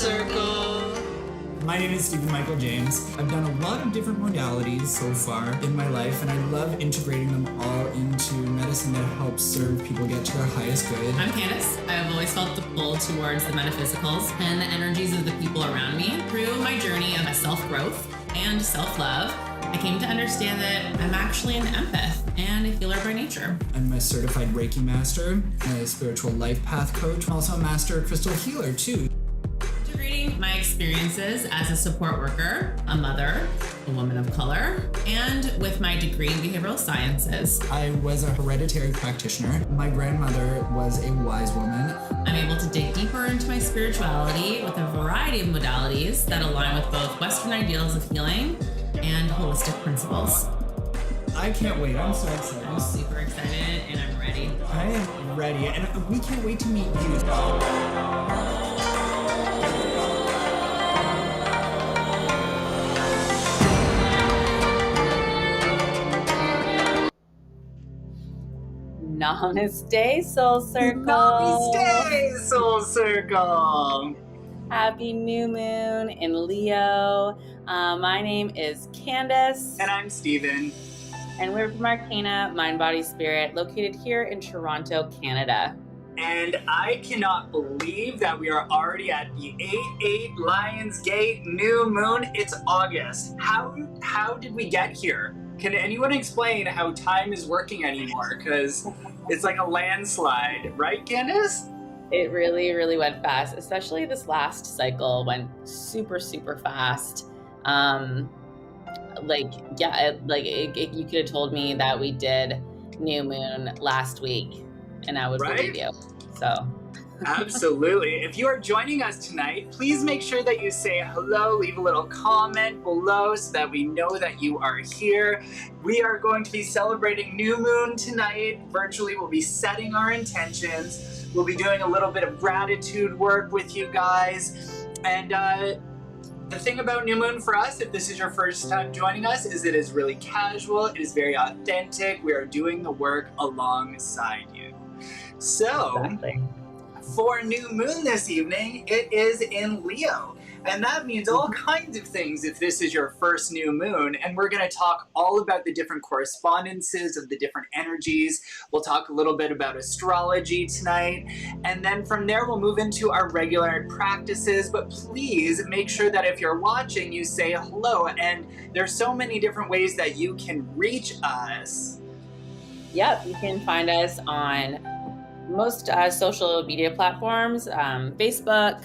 Circle. My name is Stephen Michael James. I've done a lot of different modalities so far in my life, and I love integrating them all into medicine that helps serve people get to their highest good. I'm Candice. I've always felt the pull towards the metaphysicals and the energies of the people around me. Through my journey of self-growth and self-love, I came to understand that I'm actually an empath and a healer by nature. I'm a certified Reiki master, a spiritual life path coach, I'm also a master crystal healer too. Integrating my experiences as a support worker, a mother, a woman of color, and with my degree in behavioral sciences. I was a hereditary practitioner. My grandmother was a wise woman. I'm able to dig deeper into my spirituality with a variety of modalities that align with both Western ideals of healing and holistic principles. I can't wait. I'm so excited. I'm super excited and I'm ready. I am ready, and we can't wait to meet you. Namaste, Soul Circle. Namaste, Soul Circle. Happy new moon in Leo. My name is Candice. And I'm Stephen. And we're from Arcana, Mind, Body, Spirit, located here in Toronto, Canada. And I cannot believe that we are already at the 8/8 Lionsgate new moon. It's August. How did we get here? Can anyone explain how time is working anymore? Because it's like a landslide, right, Candice? It really, really went fast, especially this last cycle went super, super fast. You could have told me that we did new moon last week and I would believe you. So Absolutely. If you are joining us tonight, please make sure that you say hello, leave a little comment below so that we know that you are here. We are going to be celebrating new moon tonight. Virtually, we'll be setting our intentions. We'll be doing a little bit of gratitude work with you guys. And the thing about new moon for us, if this is your first time joining us, is it is really casual. It is very authentic. We are doing the work alongside you. So, exactly. For new moon this evening, it is in Leo. And that means all kinds of things if this is your first new moon. And we're going to talk all about the different correspondences of the different energies. We'll talk a little bit about astrology tonight. And then from there, we'll move into our regular practices. But please make sure that if you're watching, you say hello. And there's so many different ways that you can reach us. Yep, you can find us on most social media platforms, Facebook,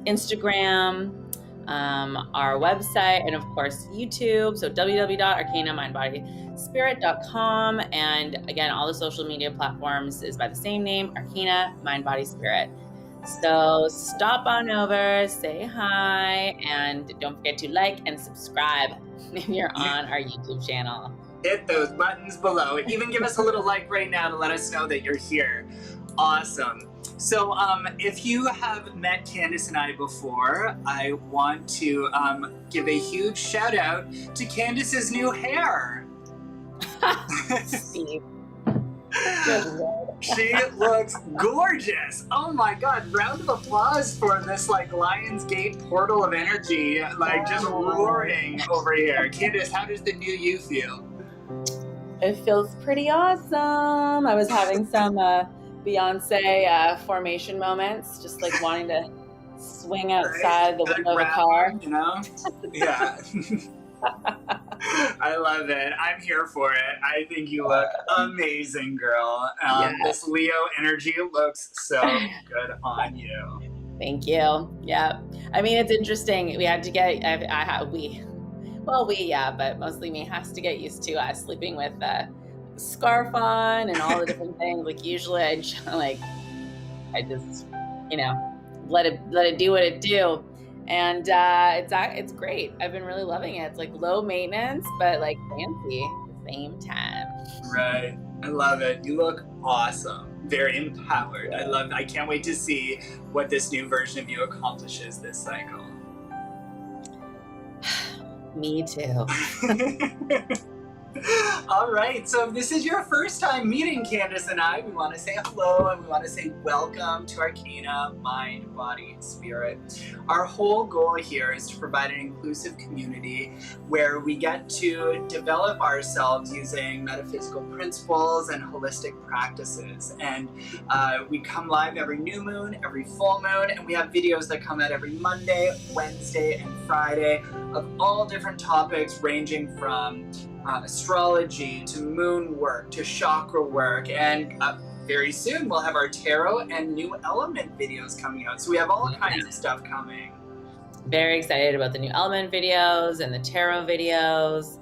Instagram, our website, and of course YouTube. So www.arcanamindbodyspirit.com. And again, all the social media platforms is by the same name, Arcana Mind Body Spirit. So stop on over, say hi, and don't forget to like and subscribe if you're on our YouTube channel. Hit those buttons below. Even give us a little like right now to let us know that you're here. Awesome. So if you have met Candice and I before, I want to give a huge shout out to Candices New Hair. Steve. She looks gorgeous. Oh my God. Round of applause for this like Lionsgate portal of energy, like just roaring over here. Candice, how does the new you feel? It feels pretty awesome. I was having some Beyonce formation moments, just like wanting to swing outside the window of a car. You know? Yeah. I love it. I'm here for it. I think you look amazing, girl. This Leo energy looks so good on you. Thank you. Yeah. I mean, it's interesting. We had to get, but mostly me has to get used to sleeping with scarf on and all the different things. Like usually I just let it do what it do, and it's great. I've been really loving it. It's like low maintenance but like fancy at the same time. Right. I love it. You look awesome. Very empowered. I can't wait to see what this new version of you accomplishes this cycle. Me too. All right, so if this is your first time meeting Candice and I, we want to say hello and we want to say welcome to Arcana, Mind, Body, Spirit. Our whole goal here is to provide an inclusive community where we get to develop ourselves using metaphysical principles and holistic practices. And we come live every new moon, every full moon, and we have videos that come out every Monday, Wednesday, and Friday of all different topics ranging from astrology to moon work to chakra work, and very soon we'll have our tarot and new element videos coming out. So we have all kinds of stuff coming. Very excited about the new element videos and the tarot videos.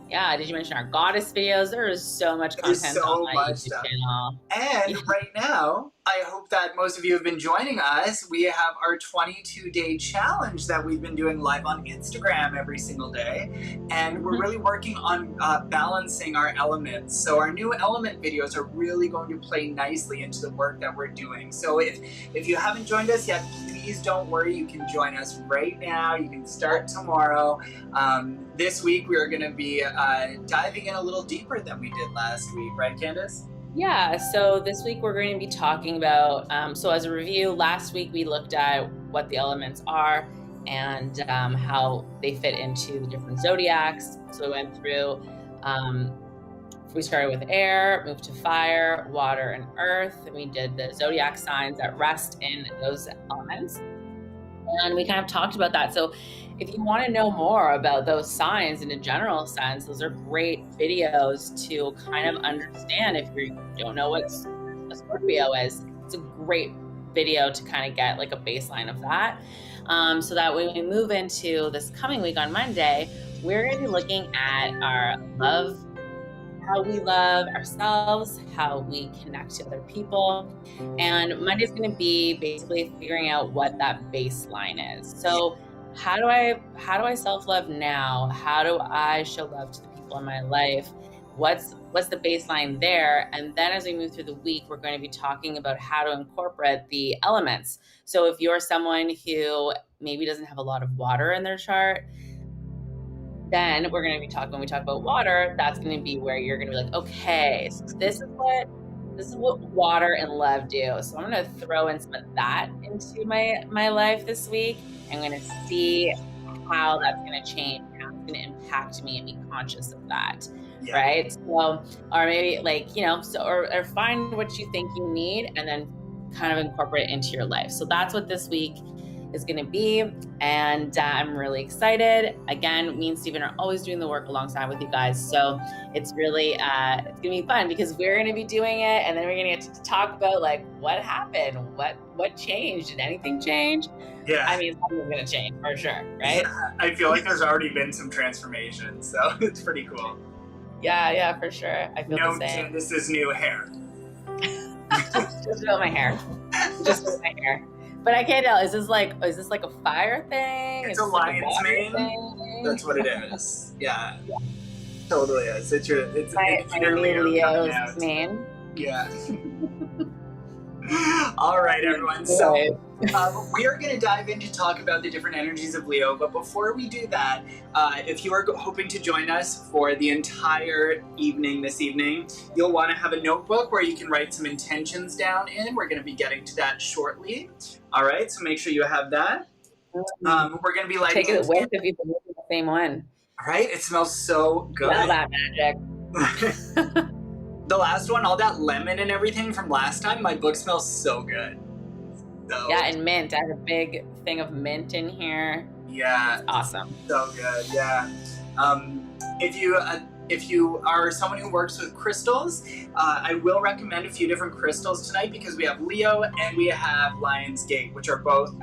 Yeah, did you mention our goddess videos? There is so much content on my YouTube channel. And right now, I hope that most of you have been joining us. We have our 22-day challenge that we've been doing live on Instagram every single day. And we're really working on balancing our elements. So our new element videos are really going to play nicely into the work that we're doing. So if you haven't joined us yet, please don't worry. You can join us right now. You can start tomorrow. This week, we are going to be diving in a little deeper than we did last week. Right, Candice? Yeah, so this week we're going to be talking about, so as a review, last week we looked at what the elements are and how they fit into the different zodiacs. So we went through, we started with air, moved to fire, water, and earth. And we did the zodiac signs that rest in those elements. And we kind of talked about that. So if you want to know more about those signs in a general sense, those are great videos to kind of understand. If you don't know what a Scorpio is, it's a great video to kind of get like a baseline of that. So that when we move into this coming week on Monday, we're going to be looking at our love, how we love ourselves, how we connect to other people. And Monday's going to be basically figuring out what that baseline is. So how do I self-love now? How do I show love to the people in my life? What's the baseline there? And then as we move through the week, we're going to be talking about how to incorporate the elements. So if you're someone who maybe doesn't have a lot of water in their chart, then we're going to be talking, when we talk about water, that's going to be where you're going to be like, okay, so this is what water and love do. So I'm going to throw in some of that into my life this week. I'm going to see how that's going to change, how it's going to impact me, and be conscious of that. Yeah. Right. So, or maybe or find what you think you need and then kind of incorporate it into your life. So that's what this week is going to be. And I'm really excited. Again, me and Stephen are always doing the work alongside with you guys. So it's really, it's going to be fun because we're going to be doing it. And then we're going to get to talk about like what happened, what changed, did anything change? Yeah. I mean, something's going to change for sure. Right. Yeah, I feel like there's already been some transformation. So it's pretty cool. Yeah, for sure. I feel the same. Candices New Hair. Just about my hair. Just with my hair. But I can't tell. Is this like a fire thing? It's a lion's mane. That's what it is. Yeah. Totally is. It's your Leo's mane. Yeah. All right, everyone. So we are going to dive in to talk about the different energies of Leo. But before we do that, if you are hoping to join us for the entire evening this evening, you'll want to have a notebook where you can write some intentions down in. We're going to be getting to that shortly. All right, so make sure you have that. We're going to be lighting. Take it with if you've been using the same one. All right, it smells so good. Love that magic. The last one, all that lemon and everything from last time, my book smells so good. So, yeah, and mint. I have a big thing of mint in here. Yeah. It's awesome. So good, yeah. If you are someone who works with crystals, I will recommend a few different crystals tonight because we have Leo and we have Lion's Gate, which are both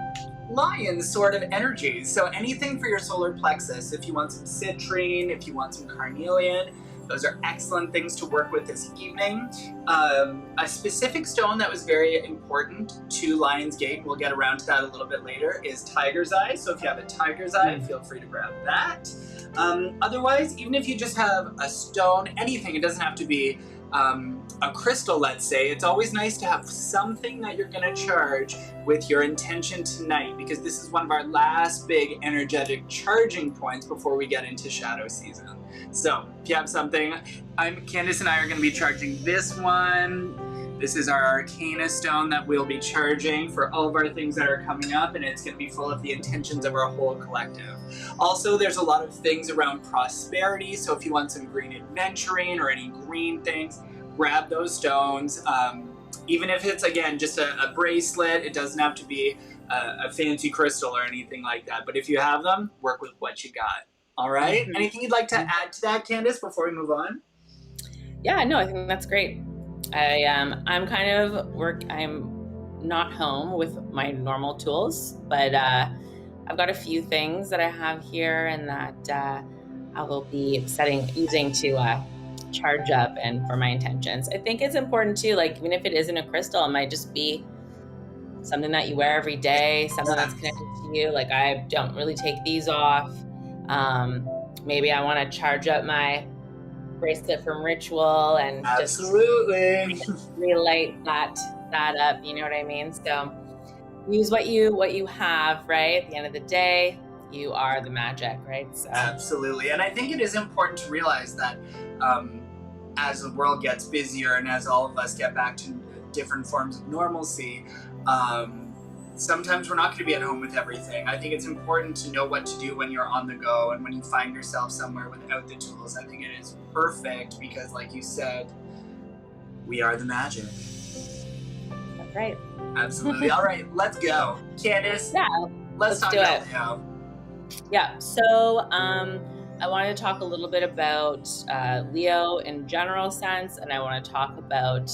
lion sort of energies. So anything for your solar plexus, if you want some citrine, if you want some carnelian, those are excellent things to work with this evening. A specific stone that was very important to Lion's Gate, we'll get around to that a little bit later, is Tiger's Eye. So if you have a Tiger's Eye, feel free to grab that. Otherwise, even if you just have a stone, anything, it doesn't have to be a crystal, let's say. It's always nice to have something that you're going to charge with your intention tonight, because this is one of our last big energetic charging points before we get into shadow season. So if you have something, Candice and I are going to be charging this one. This is our Arcana stone that we'll be charging for all of our things that are coming up, and it's going to be full of the intentions of our whole collective. Also, there's a lot of things around prosperity, so if you want some green adventuring or any green things, grab those stones. Even if it's, again, just a bracelet, it doesn't have to be a fancy crystal or anything like that, but if you have them, work with what you got. All right? Mm-hmm. Anything you'd like to add to that, Candice, before we move on? Yeah, no, I think that's great. I'm not home with my normal tools, but I've got a few things that I have here and that I will be using to charge up and for my intentions. I think it's important too, like, even if it isn't a crystal, it might just be something that you wear every day, something that's connected to you. Like, I don't really take these off. Maybe I want to charge up my bracelet from ritual and absolutely just relight that up, you know what I mean? So use what you have, right? At the end of the day, you are the magic, right? So absolutely. And I think it is important to realize that as the world gets busier and as all of us get back to different forms of normalcy, sometimes we're not going to be at home with everything. I think it's important to know what to do when you're on the go and when you find yourself somewhere without the tools. I think it is perfect because, like you said, we are the magic. That's right. Absolutely. All right, let's go. Candice, yeah, let's talk do about it. Leo. Yeah, so I wanted to talk a little bit about Leo in general sense, and I want to talk about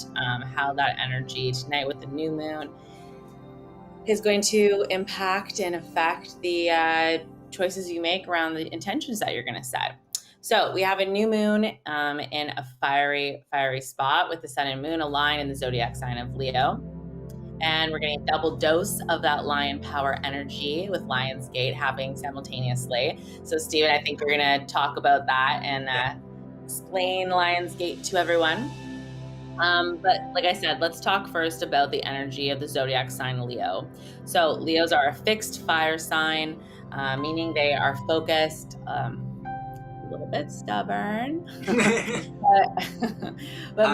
how that energy tonight with the new moon is going to impact and affect the choices you make around the intentions that you're going to set. So we have a new moon in a fiery spot with the sun and moon aligned in the zodiac sign of Leo. And we're getting a double dose of that lion power energy with Lion's Gate happening simultaneously. So Stephen, I think we're going to talk about that and explain Lion's Gate to everyone. But like I said, let's talk first about the energy of the zodiac sign Leo. So Leos are a fixed fire sign, meaning they are focused, a little bit stubborn, but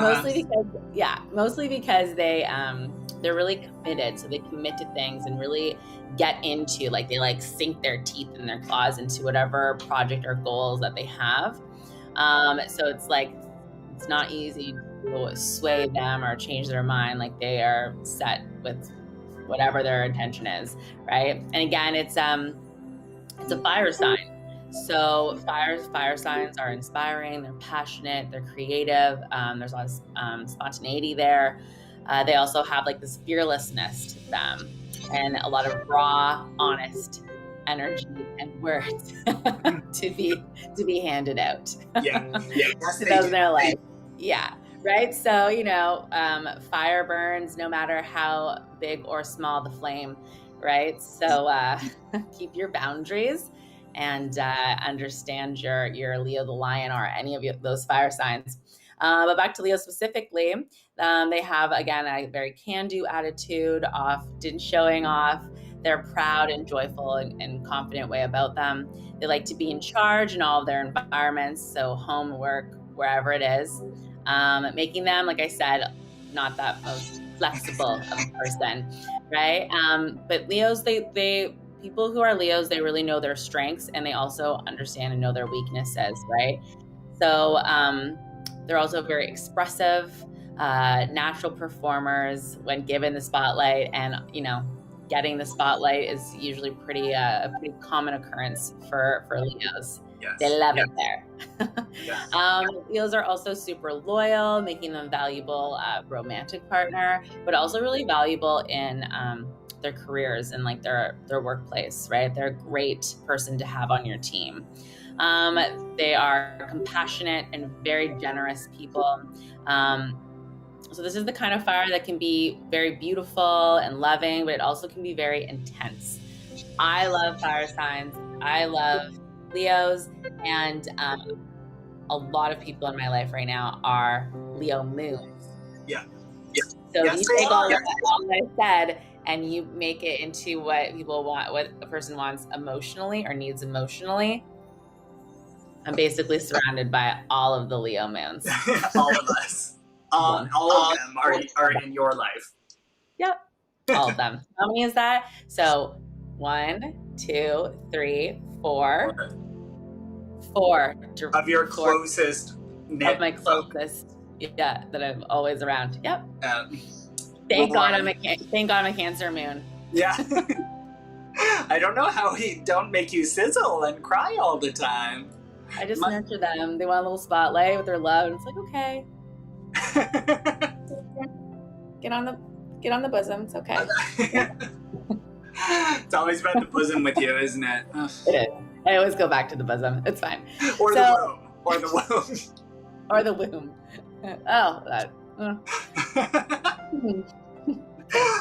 mostly because they're really committed. So they commit to things and really get into, like, they like sink their teeth and their claws into whatever project or goals that they have. So it's like, it's not easy to sway them or change their mind. Like, they are set with whatever their intention is, right? And again, it's a fire sign. So fire signs are inspiring, they're passionate, they're creative. There's a lot of spontaneity there. They also have like this fearlessness to them and a lot of raw, honest energy and words to be handed out. Yeah. To those in their life. Yeah. Right. So, fire burns no matter how big or small the flame. Right. So keep your boundaries and understand your Leo the lion or any of those fire signs. But back to Leo specifically, they have, again, a very can-do attitude, often showing off. They're proud and joyful and confident way about them. They like to be in charge in all of their environments, so home, work, wherever it is, making them, like I said, not that most flexible of a person, right? But Leos, people who are Leos, they really know their strengths and they also understand and know their weaknesses, right? So they're also very expressive, natural performers when given the spotlight, and getting the spotlight is usually a pretty common occurrence for Leos. Yes. They love it there. Yes. Leos are also super loyal, making them valuable romantic partner, but also really valuable in their careers and like their workplace, right? They're a great person to have on your team. They are compassionate and very generous people. So this is the kind of fire that can be very beautiful and loving, but it also can be very intense. I love fire signs. I love Leos, and a lot of people in my life right now are Leo moons. Yeah. So Yes, you take all they that I said and you make it into what people want, what a person wants emotionally or needs emotionally. I'm basically surrounded by all of the Leo moons. All of us. All of them are in your life. Yep. All of them. How many is that? So 1, 2, 3, 4. 4 Of your closest knit of my folk. closest, yeah, that I'm always around. Yep. Thank God I'm a Cancer moon. Yeah. I don't know how he don't make you sizzle and cry all the time. I just nurture them. They want a little spotlight with their love, and it's like, okay, get on the bosom. It's okay. It's always about the bosom with you, isn't it? It is. I always go back to the bosom. It's fine. Or the womb. Or the womb. Or the womb. Oh, that.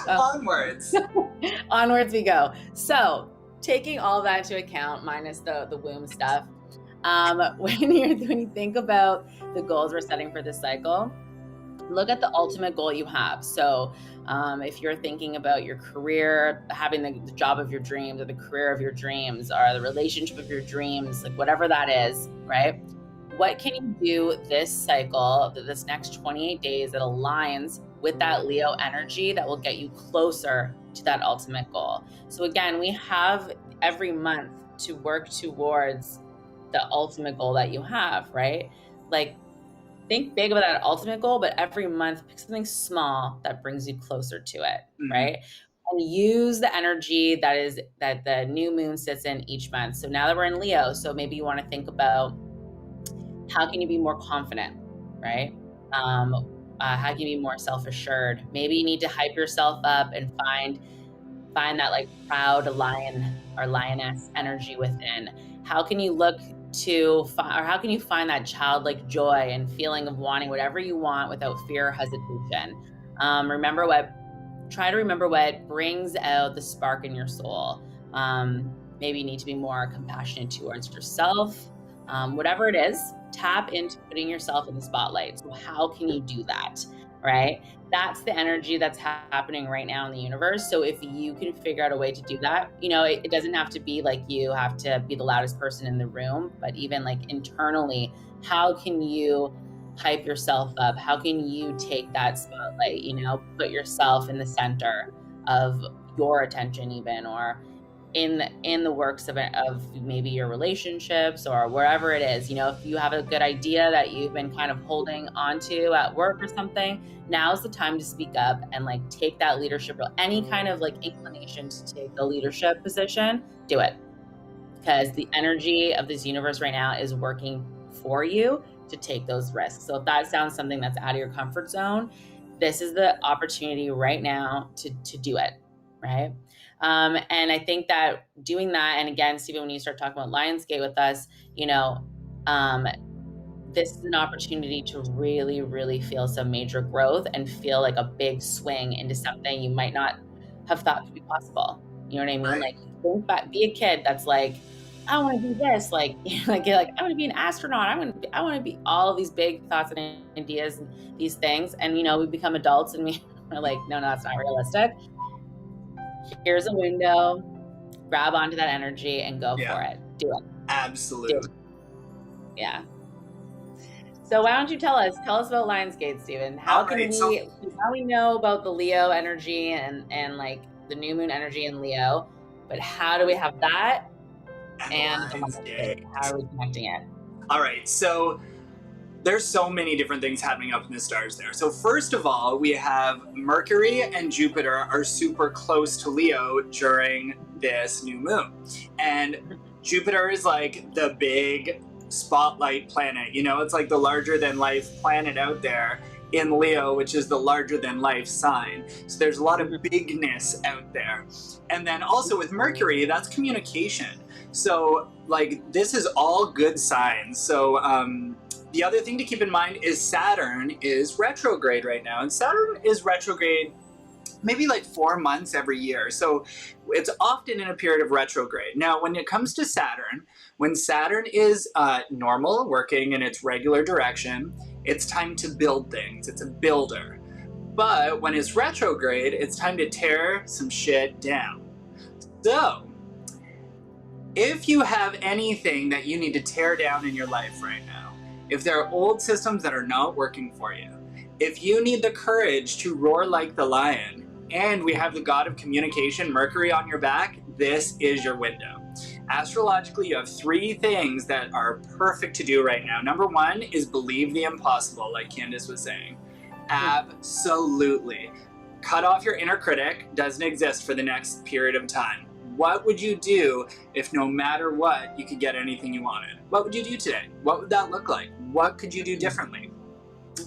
Onwards. Onwards we go. So, taking all that into account, minus the womb stuff, when you think about the goals we're setting for this cycle, look at the ultimate goal you have. So if you're thinking about your career, having the job of your dreams, or the career of your dreams, or the relationship of your dreams, like whatever that is, right? What can you do this cycle, this next 28 days that aligns with that Leo energy that will get you closer to that ultimate goal? So again, we have every month to work towards the ultimate goal that you have, right? Like, think big about that ultimate goal, but every month pick something small that brings you closer to it, right? And use the energy that the new moon sits in each month. So now that we're in Leo, so maybe you want to think about how can you be more confident, right? How can you be more self-assured? Maybe you need to hype yourself up and find that like proud lion or lioness energy within. How can you look to or how can you find that childlike joy and feeling of wanting whatever you want without fear or hesitation? Try to remember what brings out the spark in your soul. Maybe you need to be more compassionate towards yourself. Whatever it is, tap into putting yourself in the spotlight. So how can you do that, right? That's the energy that's happening right now in the universe. So if you can figure out a way to do that, it doesn't have to be like you have to be the loudest person in the room, but even like internally, how can you hype yourself up? How can you take that spotlight, put yourself in the center of your attention even, or in the works of maybe your relationships or wherever it is. If you have a good idea that you've been kind of holding onto at work or something, now's the time to speak up and like take that leadership role. Any kind of like inclination to take the leadership position, do it. Because the energy of this universe right now is working for you to take those risks. So if that sounds something that's out of your comfort zone, this is the opportunity right now to do it, right? And I think that doing that, and again, Stephen, when you start talking about Lionsgate with us, this is an opportunity to really, really feel some major growth and feel like a big swing into something you might not have thought could be possible. You know what I mean? Right. Like, think back, be a kid that's like, I want to do this. Like, you're like, I want to be an astronaut. I want to be all of these big thoughts and ideas and these things. And, we become adults and we're like, no, that's not realistic. Here's a window, grab onto that energy and go for it. Do it. Absolutely. Do it. Yeah. So why don't you tell us about Lionsgate, Stephen? How we know about the Leo energy and like the new moon energy in Leo, but how do we have that and Lionsgate? How are we connecting it? All right. So there's so many different things happening up in the stars there. So first of all, we have Mercury and Jupiter are super close to Leo during this new moon. And Jupiter is like the big spotlight planet. It's like the larger than life planet out there in Leo, which is the larger than life sign. So there's a lot of bigness out there. And then also with Mercury, that's communication. So like this is all good signs. So the other thing to keep in mind is Saturn is retrograde right now. And Saturn is retrograde maybe like 4 months every year. So it's often in a period of retrograde. Now, when it comes to Saturn, when Saturn is normal, working in its regular direction, it's time to build things. It's a builder. But when it's retrograde, it's time to tear some shit down. So, if you have anything that you need to tear down in your life right now, if there are old systems that are not working for you, if you need the courage to roar like the lion, and we have the god of communication, Mercury, on your back, this is your window. Astrologically, you have 3 things that are perfect to do right now. Number 1 is believe the impossible, like Candice was saying. Absolutely. Cut off your inner critic, doesn't exist for the next period of time. What would you do if no matter what, you could get anything you wanted? What would you do today? What would that look like? What could you do differently?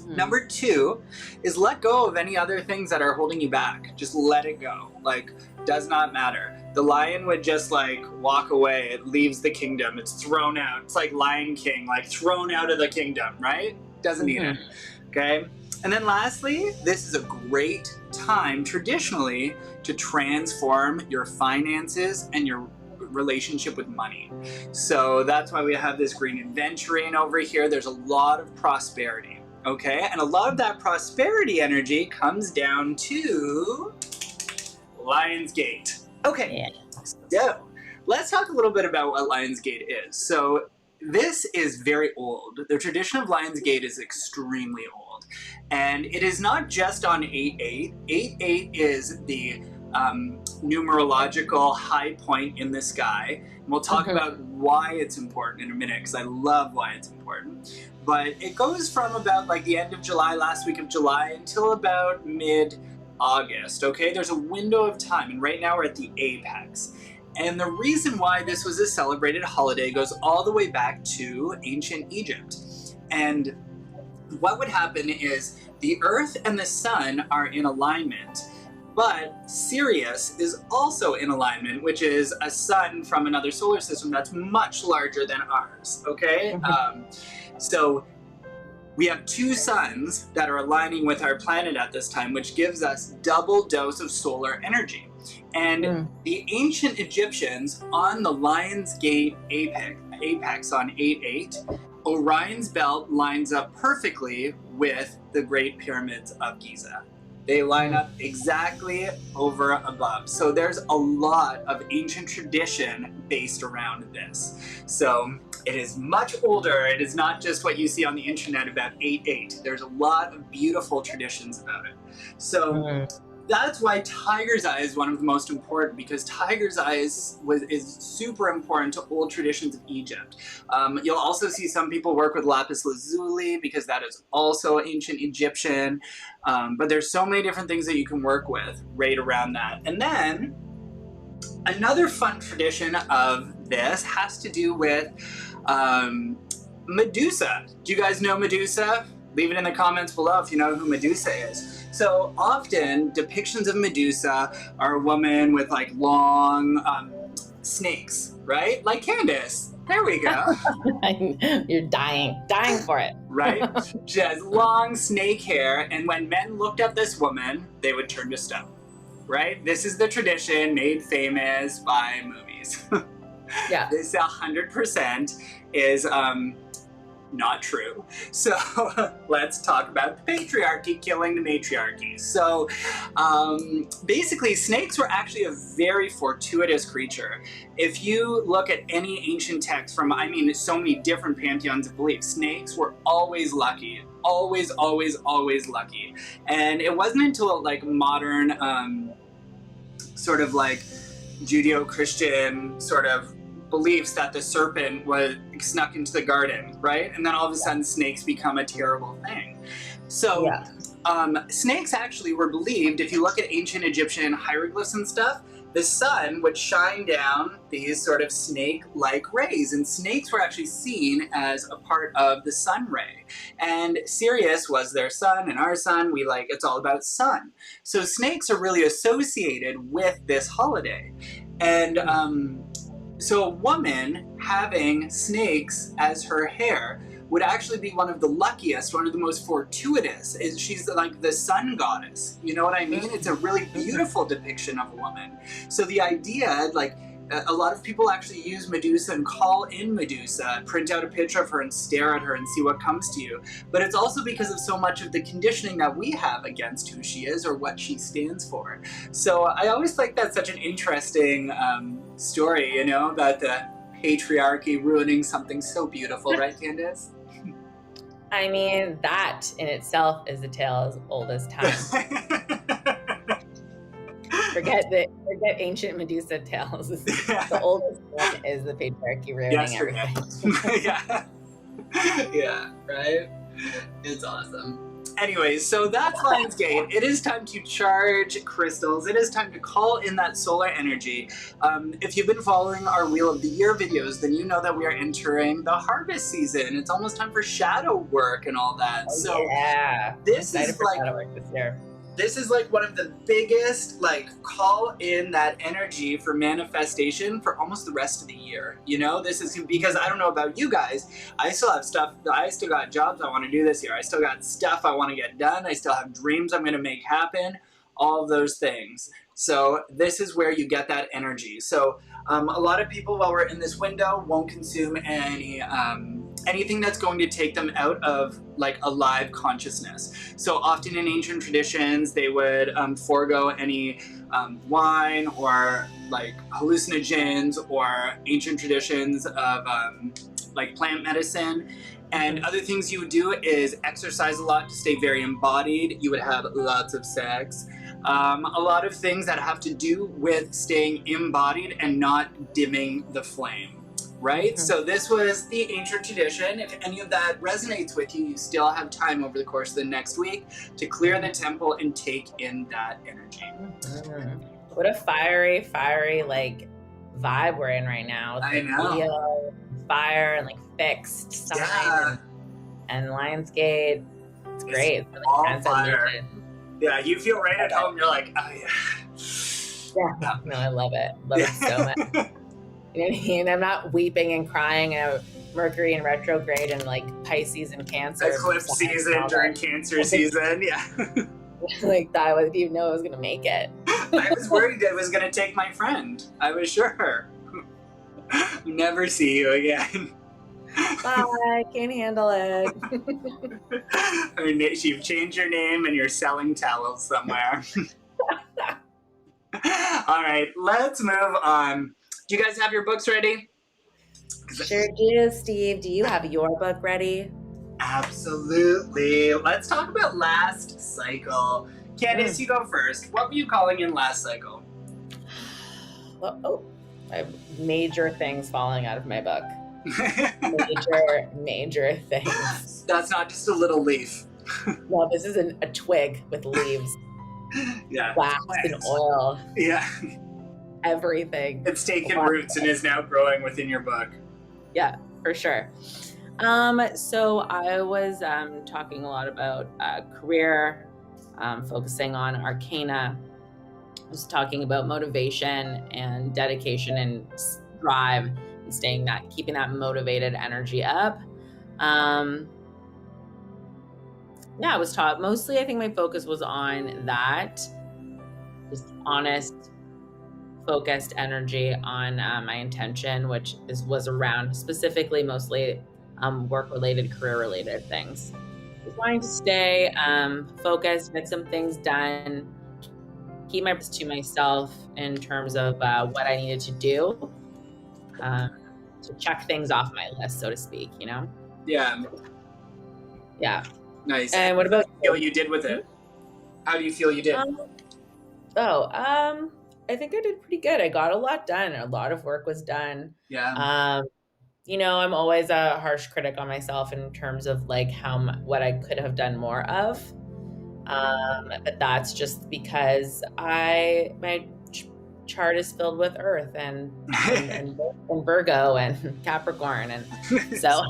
Number 2 is let go of any other things that are holding you back. Just let it go. Like, does not matter. The lion would just like walk away. It leaves the kingdom. It's thrown out. It's like Lion King, like thrown out of the kingdom, right? Doesn't need it. Okay? And then lastly, this is a great time traditionally to transform your finances and your relationship with money. So that's why we have this green adventuring over here. There's a lot of prosperity. Okay, and a lot of that prosperity energy comes down to Lionsgate. Okay, so let's talk a little bit about what Lionsgate is. So this is very old. The tradition of Lionsgate is extremely old. And it is not just on 8-8. 8-8 is the numerological high point in the sky. And we'll talk about why it's important in a minute, because I love why it's important. But it goes from about like the end of July, last week of July, until about mid-August, okay? There's a window of time, and right now we're at the apex. And the reason why this was a celebrated holiday goes all the way back to ancient Egypt. And what would happen is the Earth and the Sun are in alignment, but Sirius is also in alignment, which is a sun from another solar system that's much larger than ours, okay? So we have 2 suns that are aligning with our planet at this time, which gives us double dose of solar energy. And the ancient Egyptians on the Lionsgate apex on 8-8, Orion's belt lines up perfectly with the Great Pyramids of Giza. They line up exactly over above. So there's a lot of ancient tradition based around this. So it is much older. It is not just what you see on the internet about 8-8. There's a lot of beautiful traditions about it. So that's why Tiger's Eye is one of the most important, because Tiger's Eye is super important to old traditions of Egypt. You'll also see some people work with lapis lazuli, because that is also ancient Egyptian. But there's so many different things that you can work with right around that. And then another fun tradition of this has to do with Medusa. Do you guys know Medusa? Leave it in the comments below if you know who Medusa is. So often depictions of Medusa are a woman with like long snakes, right? Like Candice. There we go. You're dying for it. Right? She has long snake hair, and when men looked at this woman, they would turn to stone. Right? This is the tradition made famous by movies. Yeah. This 100% is not true. So let's talk about the patriarchy killing the matriarchy. So basically, snakes were actually a very fortuitous creature. If you look at any ancient text from, so many different pantheons of belief, snakes were always lucky. Always, always, always lucky. And it wasn't until like modern sort of like Judeo-Christian sort of beliefs that the serpent was snuck into the garden, right? And then all of a sudden snakes become a terrible thing. So snakes actually were believed, if you look at ancient Egyptian hieroglyphs and stuff, the sun would shine down these sort of snake-like rays, and snakes were actually seen as a part of the sun ray. And Sirius was their sun, and our sun, it's all about sun. So snakes are really associated with this holiday. And so a woman having snakes as her hair would actually be one of the luckiest, one of the most fortuitous. She's like the sun goddess. You know what I mean? It's a really beautiful depiction of a woman. So the idea, like, a lot of people actually use Medusa and call in Medusa, print out a picture of her and stare at her and see what comes to you. But it's also because of so much of the conditioning that we have against who she is or what she stands for. So I always think that's such an interesting story, you know, about the patriarchy ruining something so beautiful, right, Candice? I mean, that in itself is a tale as old as time. Forget ancient Medusa tales. The oldest one is the patriarchy ruining everything. Yeah, right? It's awesome. Anyways, so that's Lionsgate. It is time to charge crystals. It is time to call in that solar energy. If you've been following our Wheel of the Year videos, then you know that we are entering the harvest season. It's almost time for shadow work and all that. This is like shadow work this year. This is like one of the biggest, like, call in that energy for manifestation for almost the rest of the year. You know, this is because I don't know about you guys. I still have stuff. I still got jobs I want to do this year. I still got stuff I want to get done. I still have dreams I'm going to make happen. All of those things. So this is where you get that energy. So a lot of people, while we're in this window, won't consume anything that's going to take them out of like a live consciousness. So often in ancient traditions, they would forego any wine or like hallucinogens or ancient traditions of like plant medicine. And other things you would do is exercise a lot to stay very embodied. You would have lots of sex. A lot of things that have to do with staying embodied and not dimming the flame, right? Mm-hmm. So this was the ancient tradition. If any of that resonates with you, you still have time over the course of the next week to clear the temple and take in that energy. Mm-hmm. What a fiery, like vibe we're in right now. I know. Leo, fire and like fixed sign and Lionsgate. It's great. It's really all fire. Yeah, you feel right at home. You're like, oh yeah. No, I love it. Love it so much. You know what I mean? I'm not weeping and crying at Mercury in retrograde and like Pisces and Cancer. Eclipse season during Cancer season. Yeah. Like that. I didn't even know I was gonna make it. I was worried it was gonna take my friend. I was sure. Never see you again. Bye, can't handle it. You've changed your name and you're selling towels somewhere. All right, let's move on. Do you guys have your books ready? Sure do, Steve. Do you have your book ready? Absolutely. Let's talk about last cycle. Candice, you go first. What were you calling in last cycle? Well, I have major things falling out of my book. major things. That's not just a little leaf. No, this is a twig with leaves. Yeah. Wax and oil. Yeah. Everything. It's taken roots and is now growing within your book. Yeah, for sure. So I was talking a lot about career, focusing on Arcana. I was talking about motivation and dedication and drive and keeping that motivated energy up. I was taught mostly, I think my focus was on that, just honest, focused energy on my intention, which was around specifically mostly work-related, career-related things. Just wanting to stay focused, get some things done, keep my best to myself in terms of what I needed to do. To check things off my list, so to speak, you know? Yeah. Yeah. Nice. And what about you? You did with it? How do you feel you did? I think I did pretty good. I got a lot done. A lot of work was done. Yeah. You know, I'm always a harsh critic on myself in terms of like what I could have done more of. But that's just because my chart is filled with Earth and Virgo and Capricorn, and so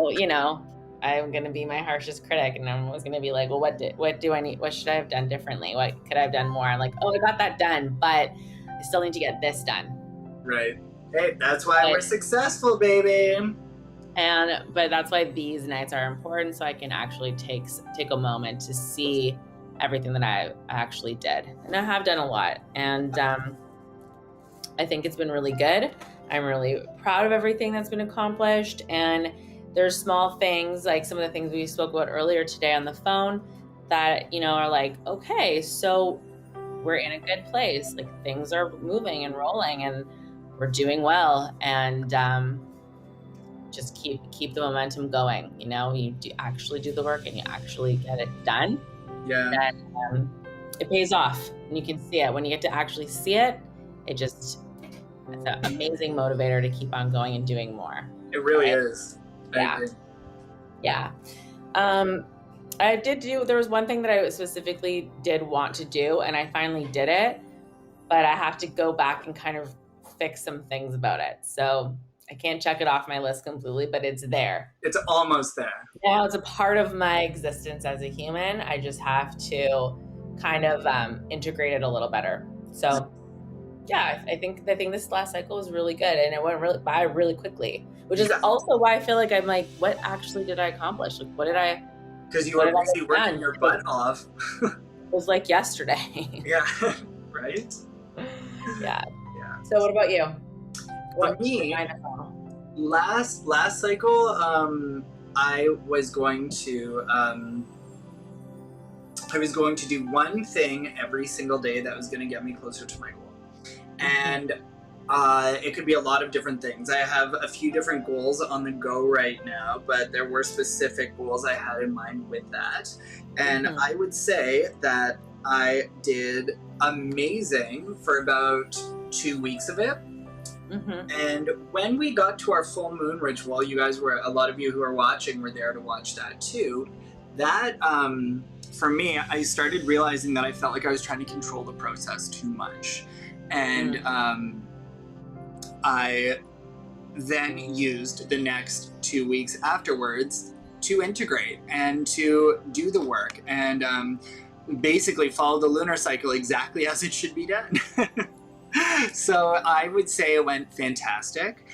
you know, I'm gonna be my harshest critic, and I'm always gonna be like, well, what do I need? What should I have done differently? What could I have done more? I'm like, oh, I got that done, but I still need to get this done. Right. Hey, that's why But- we're successful, baby. But that's why these nights are important, so I can actually take a moment to see everything that I actually did. And I have done a lot. And I think it's been really good. I'm really proud of everything that's been accomplished. And there's small things, like some of the things we spoke about earlier today on the phone that, you know, are like, okay, so we're in a good place. Like things are moving and rolling and we're doing well. And just keep the momentum going. You know, you actually do the work and you actually get it done. Yeah. And it pays off, and you can see it when you get to actually see it. It's an amazing motivator to keep on going and doing more. It really Right? is. Yeah. Yeah. There was one thing that I specifically did want to do, and I finally did it, but I have to go back and kind of fix some things about it. So I can't check it off my list completely, but it's there. It's almost there. Now it's a part of my existence as a human. I just have to kind of integrate it a little better. So yeah, I think this last cycle was really good, and it went by really quickly, which is also why I feel like I'm like, what actually did I accomplish? Like, what did I? Because you were busy working your butt off. It was like yesterday. Yeah. Right? Yeah. Yeah. So what about you? For me, last cycle, I was going to do one thing every single day that was going to get me closer to my goal. And it could be a lot of different things. I have a few different goals on the go right now, but there were specific goals I had in mind with that. And I would say that I did amazing for about 2 weeks of it. And when we got to our full moon ritual, a lot of you who are watching were there to watch that too. That, for me, I started realizing that I felt like I was trying to control the process too much. And I then used the next 2 weeks afterwards to integrate and to do the work and basically follow the lunar cycle exactly as it should be done. So I would say it went fantastic.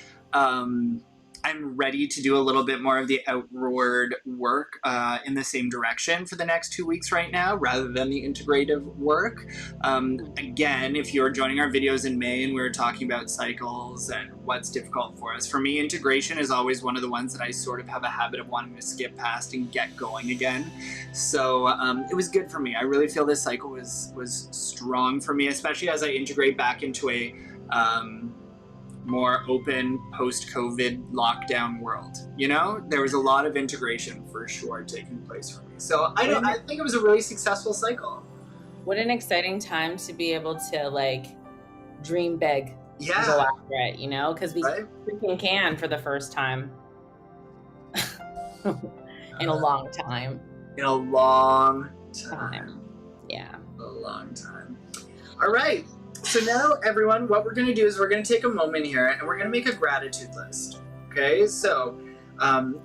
I'm ready to do a little bit more of the outward work in the same direction for the next 2 weeks right now, rather than the integrative work. Again, if you're joining our videos in May and we were talking about cycles and what's difficult for us, for me, integration is always one of the ones that I sort of have a habit of wanting to skip past and get going again. So it was good for me. I really feel this cycle was strong for me, especially as I integrate back into a more open post-COVID lockdown world. You know, there was a lot of integration for sure taking place for me. So I think it was a really successful cycle. What an exciting time to be able to like dream big. Yeah. And go after it, you know, because we freaking can for the first time in a long time. In a long time. Yeah. A long time. All right. So now, everyone, what we're going to do is we're going to take a moment here and we're going to make a gratitude list. Okay? So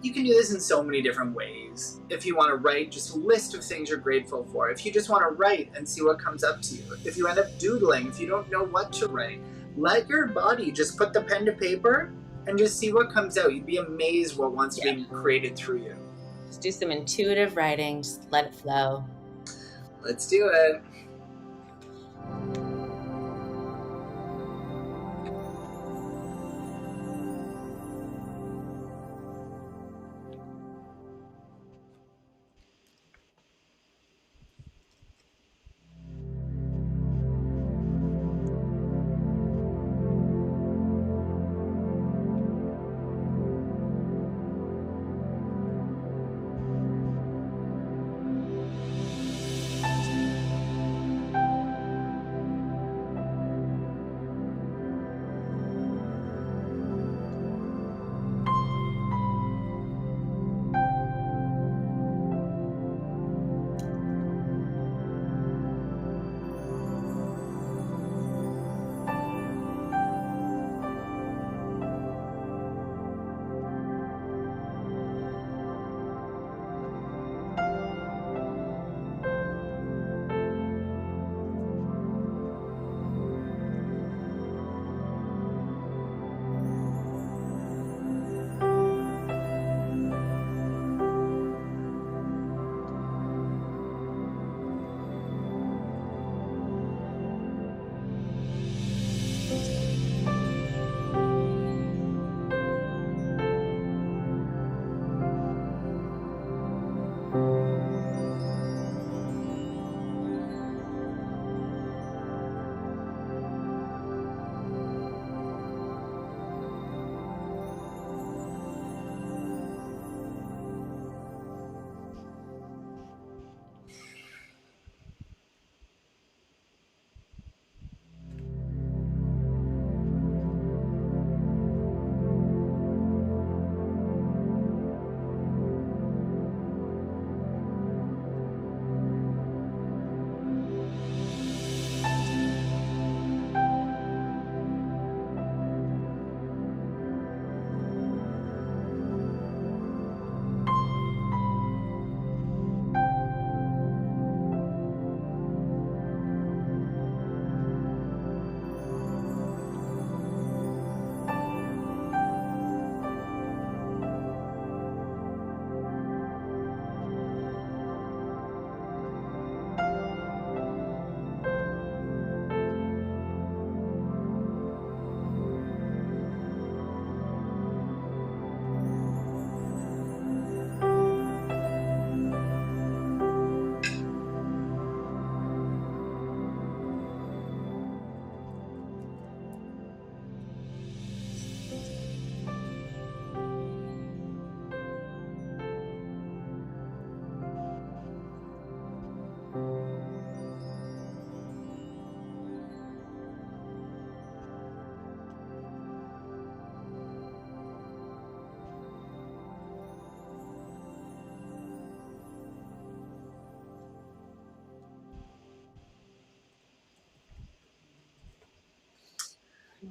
you can do this in so many different ways. If you want to write just a list of things you're grateful for, if you just want to write and see what comes up to you, if you end up doodling, if you don't know what to write, let your body just put the pen to paper and just see what comes out. You'd be amazed what wants to be created through you. Just do some intuitive writing. Just let it flow. Let's do it.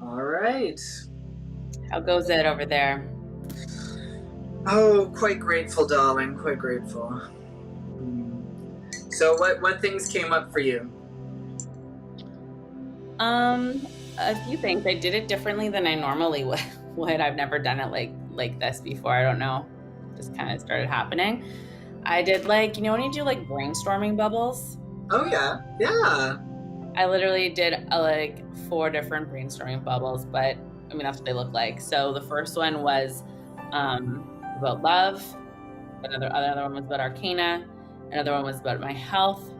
All right. How goes it over there? Oh, quite grateful, darling. Quite grateful. So what things came up for you? A few things. I did it differently than I normally would. I've never done it like this before. I don't know. Just kind of started happening. I did when you do brainstorming bubbles. Oh yeah. I literally did 4 different brainstorming bubbles, but I mean that's what they look like. So the first one was about love. Another one was about Arcana. Another one was about my health,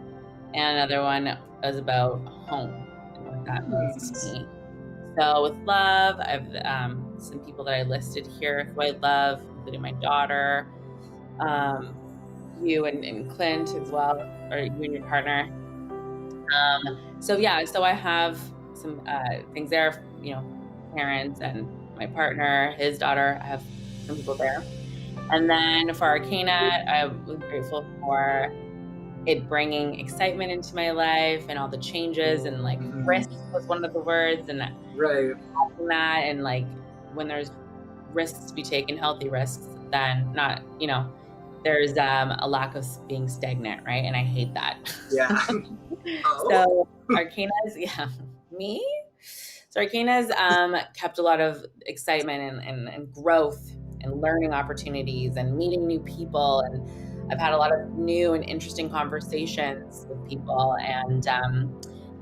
and another one was about home and what that means to me. So with love, I've some people that I listed here who I love, including my daughter, you and Clint as well, or you and your partner. So I have some things there, parents and my partner, his daughter. I have some people there. And then for Arcana, I was grateful for it bringing excitement into my life and all the changes, and risk was one of the words, and right. that, and when there's risks to be taken, healthy risks, then not, there's a lack of being stagnant, right? And I hate that. Yeah. So Arcana's, me? So Arcana's kept a lot of excitement and growth and learning opportunities and meeting new people, and I've had a lot of new and interesting conversations with people, and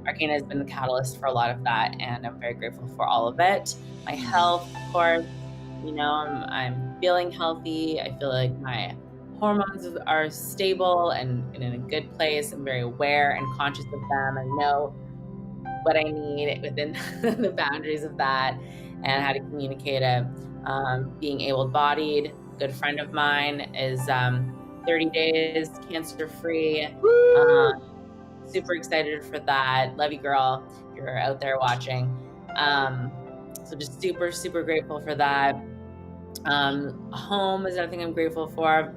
Arcana has been the catalyst for a lot of that, and I'm very grateful for all of it. My health, of course, I'm feeling healthy. I feel like my hormones are stable and in a good place. I'm very aware and conscious of them. I know what I need within the boundaries of that and how to communicate it. Being able-bodied, a good friend of mine is 30 days cancer-free. Super excited for that. Love you, girl, if you're out there watching. So just super, super grateful for that. Home is another thing I'm grateful for.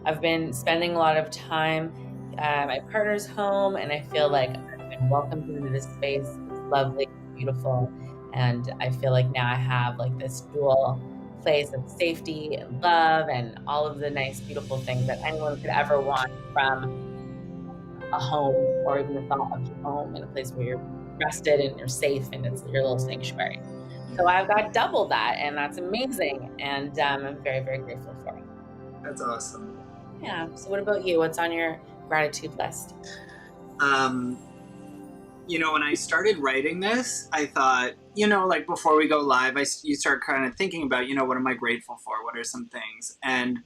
I've been spending a lot of time at my partner's home, and I feel like I've been welcomed into this space. It's lovely, beautiful, and I feel like now I have this dual place of safety and love and all of the nice, beautiful things that anyone could ever want from a home, or even the thought of home, in a place where you're rested and you're safe and it's your little sanctuary. So I've got double that, and that's amazing, and I'm very, very grateful for it. That's awesome. Yeah. So what about you? What's on your gratitude list? When I started writing this, I thought, before we go live, you start kind of thinking about, what am I grateful for? What are some things? And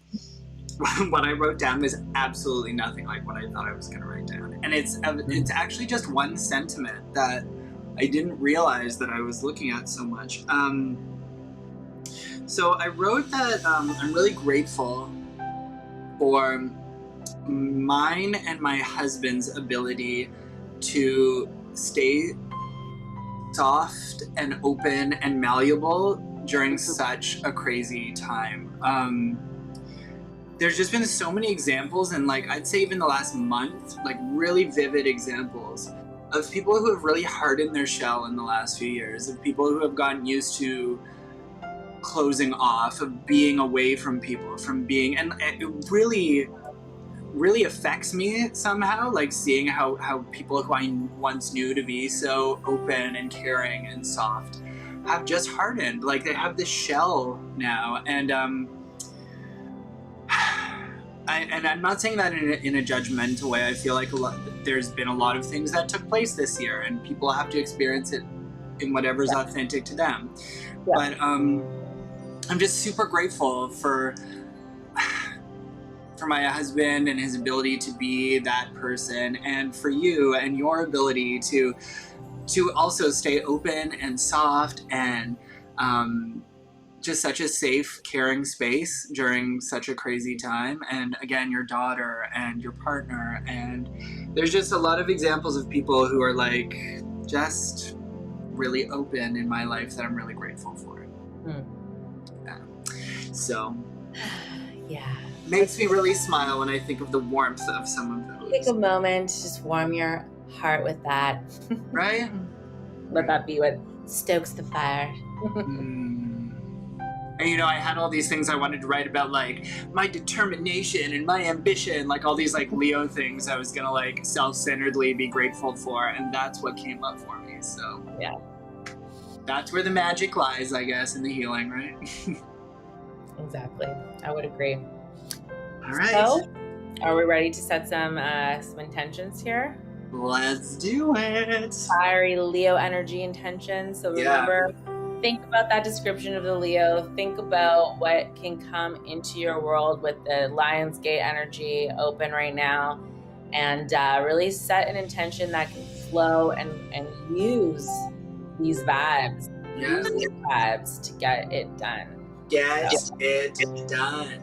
what I wrote down was absolutely nothing like what I thought I was going to write down. And it's actually just one sentiment that I didn't realize that I was looking at so much. So I wrote that I'm really grateful for mine and my husband's ability to stay soft and open and malleable during such a crazy time. There's just been so many examples, and I'd say even the last month, really vivid examples of people who have really hardened their shell in the last few years, of people who have gotten used to closing off, of being away from people, and it really affects me somehow, seeing how people who I once knew to be so open and caring and soft have just hardened. They have this shell now, and I'm not saying that in a judgmental way. I feel like there's been a lot of things that took place this year, and people have to experience it in whatever's authentic to them. Yeah. But I'm just super grateful for my husband and his ability to be that person, and for you and your ability to also stay open and soft and just such a safe, caring space during such a crazy time. And again, your daughter and your partner, and there's just a lot of examples of people who are just really open in my life that I'm really grateful for. Yeah. So yeah, makes me really smile when I think of the warmth of some of those. Take a moment, just warm your heart with that. Right? Let that be what stokes the fire. And you know, I had all these things I wanted to write about, like my determination and my ambition, like all these like Leo things I was gonna like self-centeredly be grateful for, and that's what came up for me. So yeah, that's where the magic lies, I guess, in the healing, right? exactly. I would agree. All right. So, are we ready to set some intentions here? Let's do it. Fiery Leo energy intentions. So remember, think about that description of the Leo. Think about what can come into your world with the Lion's Gate energy open right now, and really set an intention that can flow and use these vibes. Use these vibes to get it done. Get it done.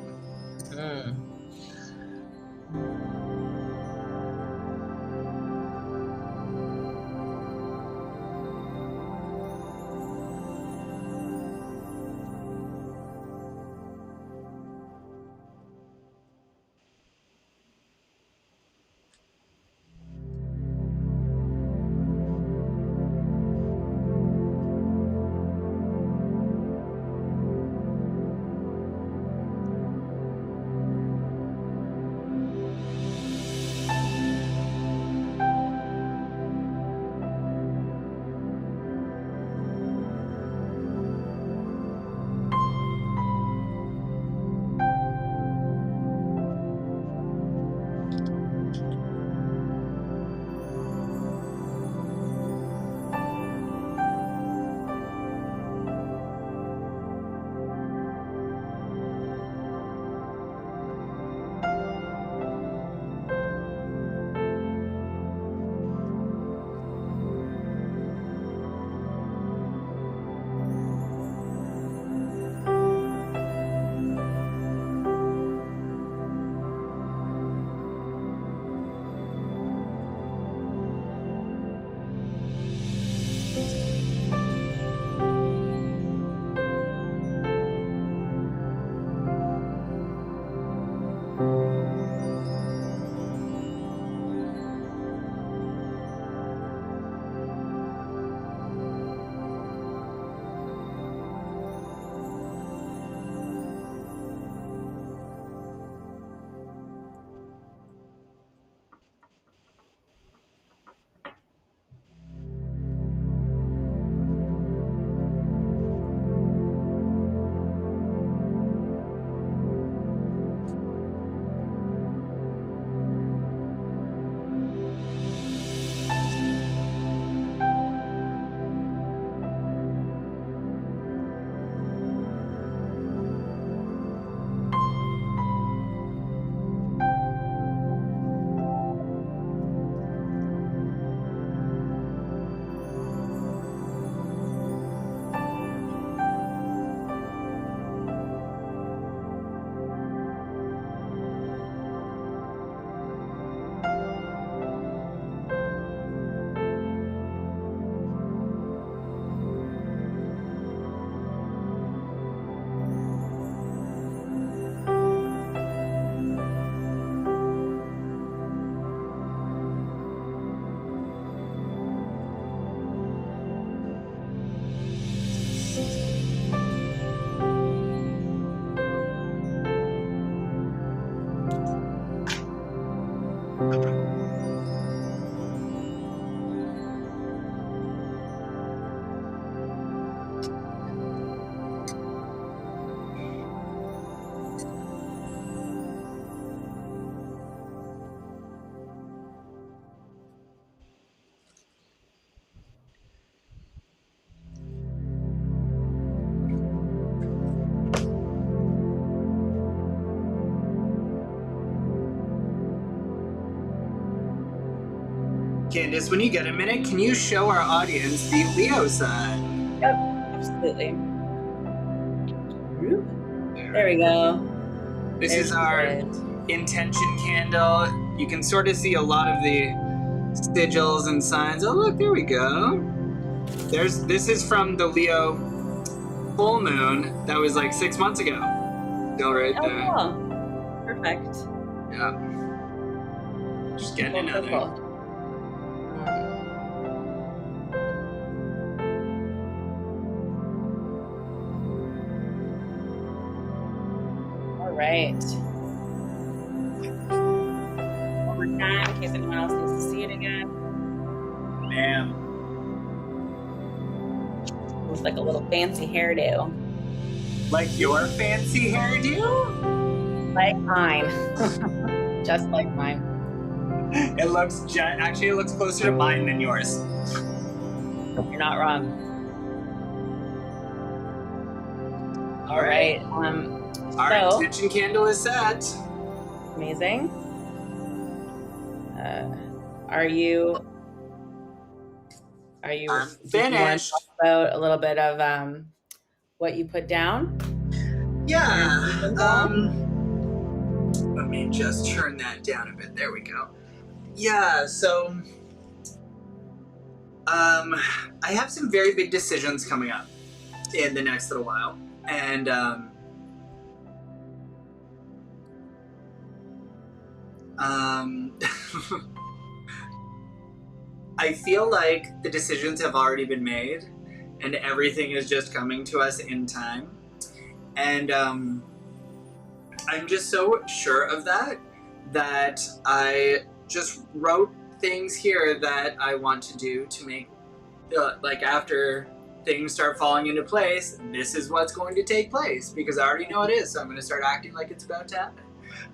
Candice, when you get a minute, can you show our audience the Leo sign? Yep, absolutely. There we go. This is our intention candle. You can sort of see a lot of the sigils and signs. Oh, look, there we go. This is from the Leo full moon that was like 6 months ago. Still right there. Oh, cool. Perfect. Yeah. Just getting another. right. One more time in case anyone else needs to see it again. Ma'am. Looks like a little fancy hairdo. Like your fancy hairdo? Like mine. Just like mine. It looks actually it looks closer to mine than yours. You're not wrong. All right. Our intention candle is set. Amazing. Are you finished? Talk about a little bit of what you put down? Yeah. Let me just turn that down a bit. There we go. Yeah, so I have some very big decisions coming up in the next little while. And I feel like the decisions have already been made and everything is just coming to us in time. And I'm just so sure of that I just wrote things here that I want to do to make, like, after things start falling into place, this is what's going to take place, because I already know it is, so I'm going to start acting like it's about to happen.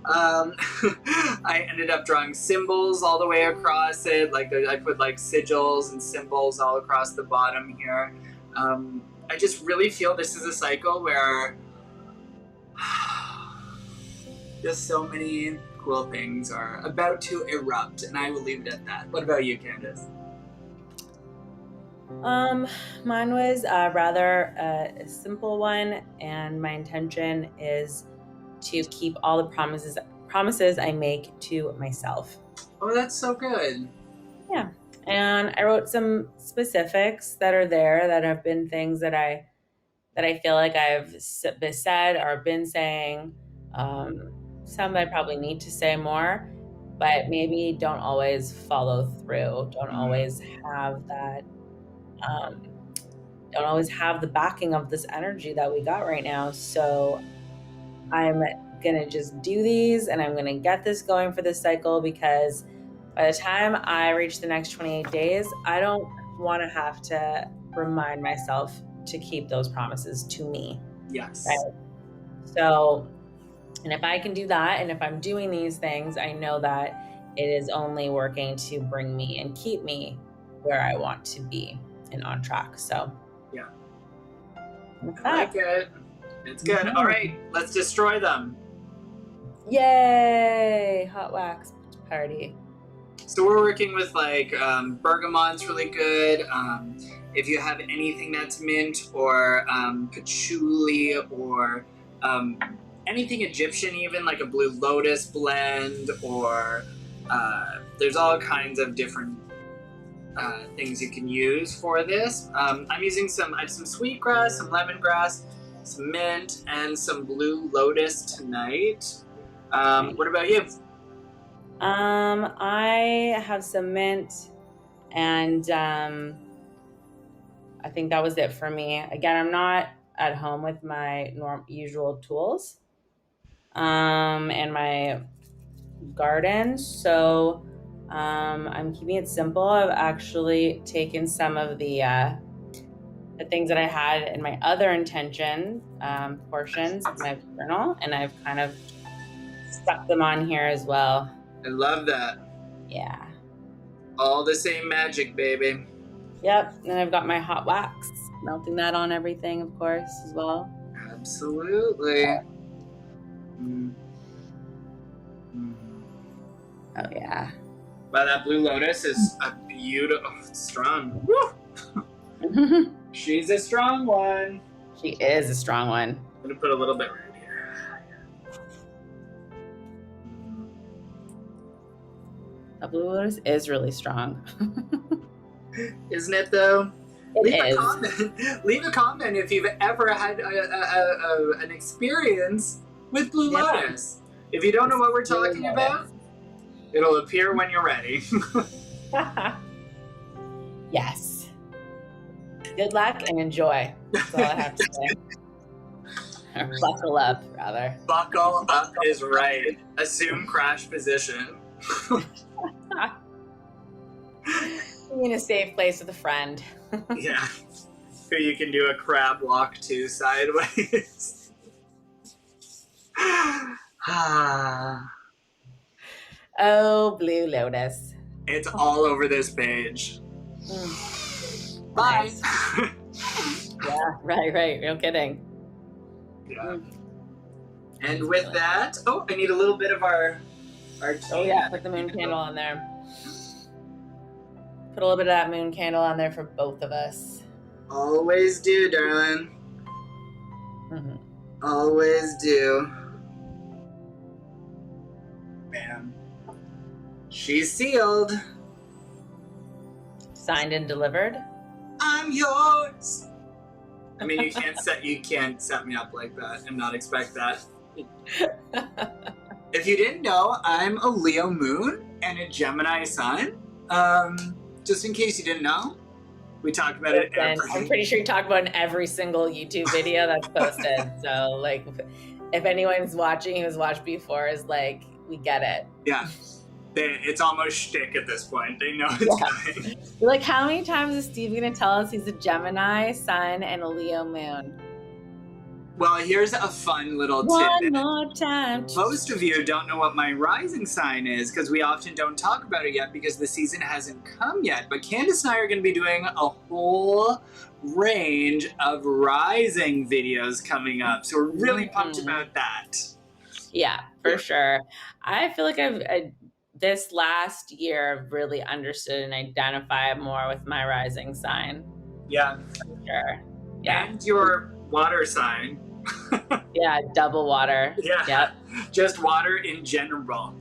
I ended up drawing symbols all the way across it, like I put like sigils and symbols all across the bottom here. I just really feel this is a cycle where just so many cool things are about to erupt, and I will leave it at that. What about you, Candice? Mine was rather a simple one, and my intention is to keep all the promises I make to myself. Oh, that's so good. Yeah. And I wrote some specifics that are there that have been things that I feel like I've said or been saying. Some that I probably need to say more, but maybe don't always follow through, don't always have that, don't always have the backing of this energy that we got right now. So I'm gonna just do these, and I'm gonna get this going for this cycle, because by the time I reach the next 28 days, I don't want to have to remind myself to keep those promises to me. Yes. Right? So, and if I can do that, and if I'm doing these things, I know that it is only working to bring me and keep me where I want to be and on track. So, yeah. I like it. It's good. Mm-hmm. All right, let's destroy them. Yay! Hot wax party. So we're working with like bergamont's really good. If you have anything that's mint or patchouli or anything Egyptian, even like a blue lotus blend, or there's all kinds of different things you can use for this. I'm using I have some sweetgrass, some lemongrass, some mint, and some blue lotus tonight. What about you? I have some mint, and I think that was it for me. Again, I'm not at home with my usual tools and my garden, so I'm keeping it simple. I've actually taken some of the things that I had in my other intention portions of my journal, and I've kind of stuck them on here as well. I love that. Yeah. All the same magic, baby. Yep. And I've got my hot wax, melting that on everything, of course, as well. Absolutely. Oh, yeah. Wow, that blue lotus is a beautiful, strong. Woo! She's a strong one. She is a strong one. I'm going to put a little bit right here. A blue lotus is really strong. Isn't it, though? Leave a comment if you've ever had an experience with blue lotus. If you don't know what we're talking about, it'll appear when you're ready. Yes. Good luck and enjoy. That's all I have to say. Or buckle up, rather. Buckle up is right. Assume crash position. In a safe place with a friend. Yeah. Who you can do a crab walk to sideways. Oh, Blue Lotus. It's all over this page. Bye. Nice. Yeah, right. No kidding. Yeah. And with that, I need a little bit of our tea. Oh yeah, put the moon candle on there. Put a little bit of that moon candle on there for both of us. Always do, darling. Mm-hmm. Always do. Bam. She's sealed. Signed and delivered. I'm yours. I mean, you can't set me up like that and not expect that. If you didn't know, I'm a Leo moon and a Gemini sun. Just in case you didn't know, we talk about it every. I'm pretty sure you talk about it in every single YouTube video that's posted. So, like, if anyone's watching who's watched before, is like, we get it. Yeah. It's almost shtick at this point. They know it's coming. Like, how many times is Steve going to tell us he's a Gemini sun and a Leo moon? Well, here's a fun little One tidbit. more time. Most of you don't know what my rising sign is because we often don't talk about it yet because the season hasn't come yet. But Candice and I are going to be doing a whole range of rising videos coming up. So we're really pumped about that. Yeah, for sure. I feel like I've this last year I've really understood and identified more with my rising sign. Yeah. For sure. Yeah. And your water sign. Yeah, double water. Yeah. Yep. Just water in general.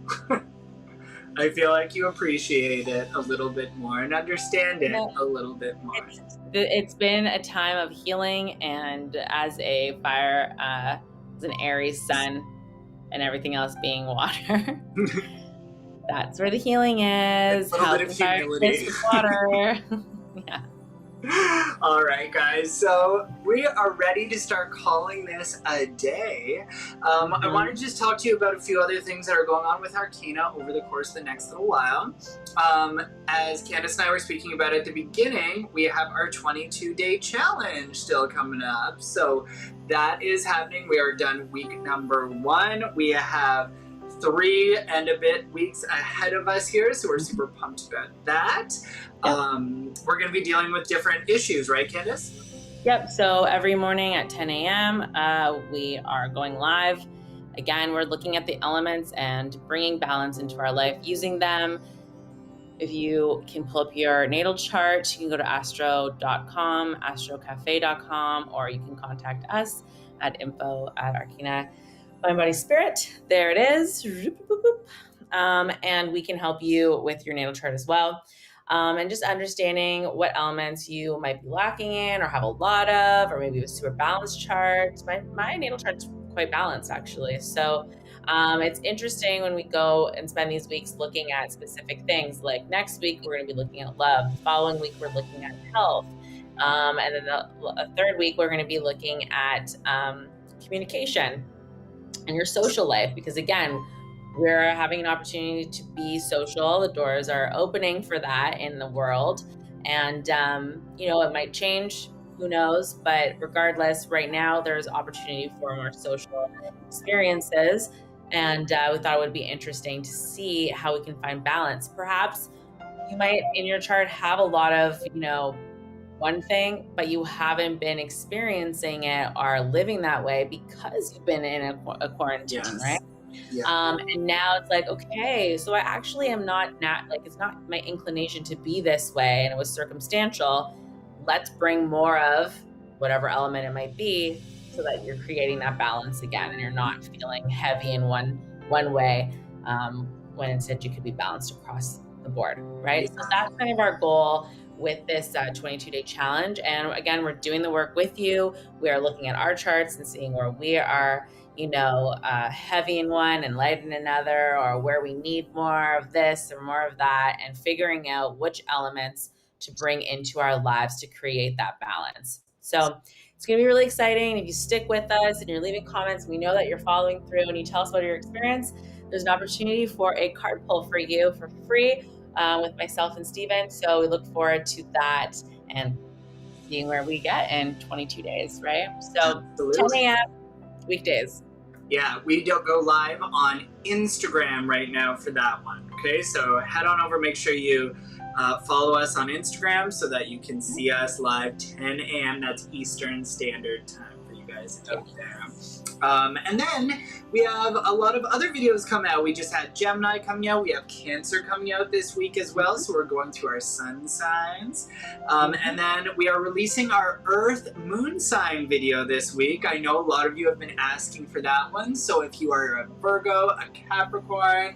I feel like you appreciate it a little bit more and understand it a little bit more. It's been a time of healing, and as a fire, as an Aries sun, and everything else being water. That's where the healing is. A little bit of humility. Water. Yeah. All right, guys. So we are ready to start calling this a day. I want to just talk to you about a few other things that are going on with Arcana over the course of the next little while. As Candice and I were speaking about at the beginning, we have our 22-day challenge still coming up. So that is happening. We are done week number 1. We have 3 and a bit weeks ahead of us here, so we're super pumped about that. We're going to be dealing with different issues, right, Candice? Yep. So every morning at 10 a.m., we are going live. Again, we're looking at the elements and bringing balance into our life, using them. If you can pull up your natal chart, you can go to astro.com, astrocafe.com, or you can contact us at info@Arcana. Mind, Body, Spirit. There it is. And we can help you with your natal chart as well. And just understanding what elements you might be lacking in or have a lot of, or maybe a super balanced chart. My natal chart's quite balanced, actually. So it's interesting when we go and spend these weeks looking at specific things. Like next week, we're going to be looking at love. The following week, we're looking at health. And then the third week, we're going to be looking at communication and your social life, because again, we're having an opportunity to be social. The doors are opening for that in the world. And, it might change, who knows, but regardless, right now there's opportunity for more social experiences. And we thought it would be interesting to see how we can find balance. Perhaps you might in your chart have a lot of, one thing, but you haven't been experiencing it or living that way because you've been in a quarantine, yes. Right? Yeah. And now it's like, okay, so I actually am not it's not my inclination to be this way, and it was circumstantial. Let's bring more of whatever element it might be so that you're creating that balance again, and you're not feeling heavy in one way when instead you could be balanced across the board, right? So that's kind of our goal with this 22-day challenge. And again, we're doing the work with you. We are looking at our charts and seeing where we are, heavy in one and light in another, or where we need more of this or more of that, and figuring out which elements to bring into our lives to create that balance. So it's going to be really exciting. If you stick with us and you're leaving comments, we know that you're following through and you tell us about your experience, there's an opportunity for a card pull for you for free with myself and Stephen. So we look forward to that and seeing where we get in 22 days, right? So Absolutely. 10 a.m. weekdays. Yeah, we don't go live on Instagram right now for that one. Okay, so head on over, make sure you follow us on Instagram so that you can see us live 10 a.m. That's Eastern Standard Time for you guys out there. And then we have a lot of other videos coming out. We just had Gemini coming out. We have Cancer coming out this week as well. So we're going through our sun signs. And then we are releasing our Earth Moon sign video this week. I know a lot of you have been asking for that one. So if you are a Virgo, a Capricorn,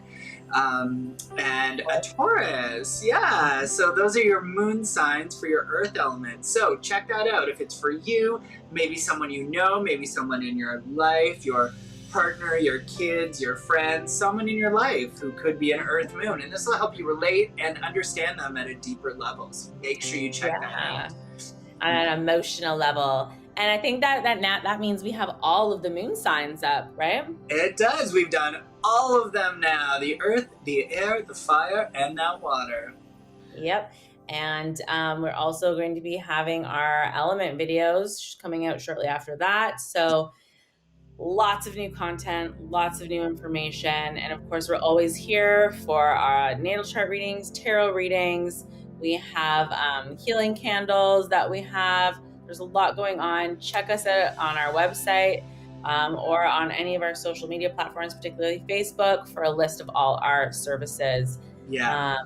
and a Taurus. Yeah, so those are your moon signs for your earth element. So check that out if it's for you, maybe someone you know, maybe someone in your life, your partner, your kids, your friends, someone in your life who could be an earth moon. And this will help you relate and understand them at a deeper level. So make sure you check that out. On an emotional level. And I think that means we have all of the moon signs up, right? It does. We've done all of them now. The earth, the air, the fire, and that water. Yep. And we're also going to be having our element videos coming out shortly after that. So lots of new content, lots of new information. And of course, we're always here for our natal chart readings, tarot readings. We have healing candles that we have. There's a lot going on. Check us out on our website or on any of our social media platforms, particularly Facebook, for a list of all our services. Yeah.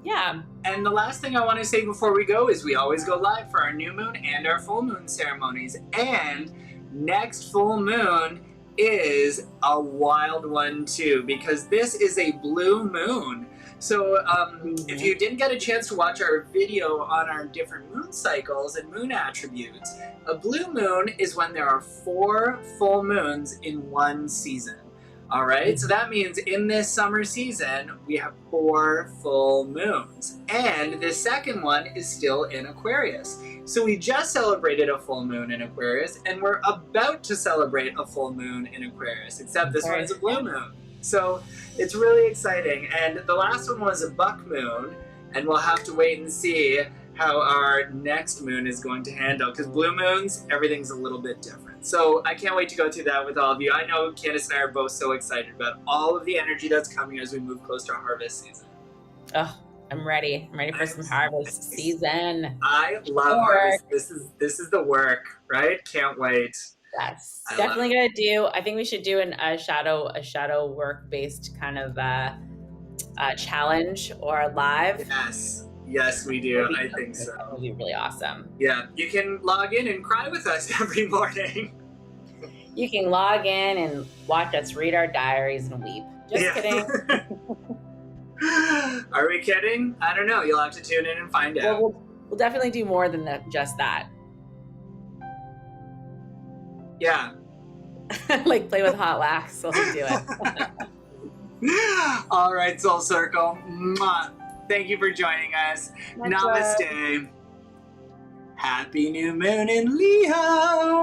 Yeah. And the last thing I want to say before we go is we always go live for our new moon and our full moon ceremonies. And next full moon is a wild one too, because this is a blue moon. So if you didn't get a chance to watch our video on our different moon cycles and moon attributes, a blue moon is when there are 4 full moons in one season. All right, so that means in this summer season, we have 4 full moons. And the second one is still in Aquarius. So we just celebrated a full moon in Aquarius, and we're about to celebrate a full moon in Aquarius, except this one is a blue moon. So it's really exciting. And the last one was a buck moon, and we'll have to wait and see how our next moon is going to handle, because blue moons, everything's a little bit different. So I can't wait to go through that with all of you. I know Candice and I are both so excited about all of the energy that's coming as we move close to harvest season. Oh, I'm ready. I'm ready for some harvest season. I love harvest. This is the work, right? Can't wait. Yes, definitely gonna do. I think we should do a shadow work based kind of challenge or live. Yes, we do. I think so. That would be really awesome. Yeah, you can log in and cry with us every morning. You can log in and watch us read our diaries and weep. Just kidding. Are we kidding? I don't know. You'll have to tune in and find out. We'll definitely do more than just that. Yeah. Like play with hot wax while we do it. All right, Soul Circle. Mwah. Thank you for joining us. Namaste. Happy new moon in Leo.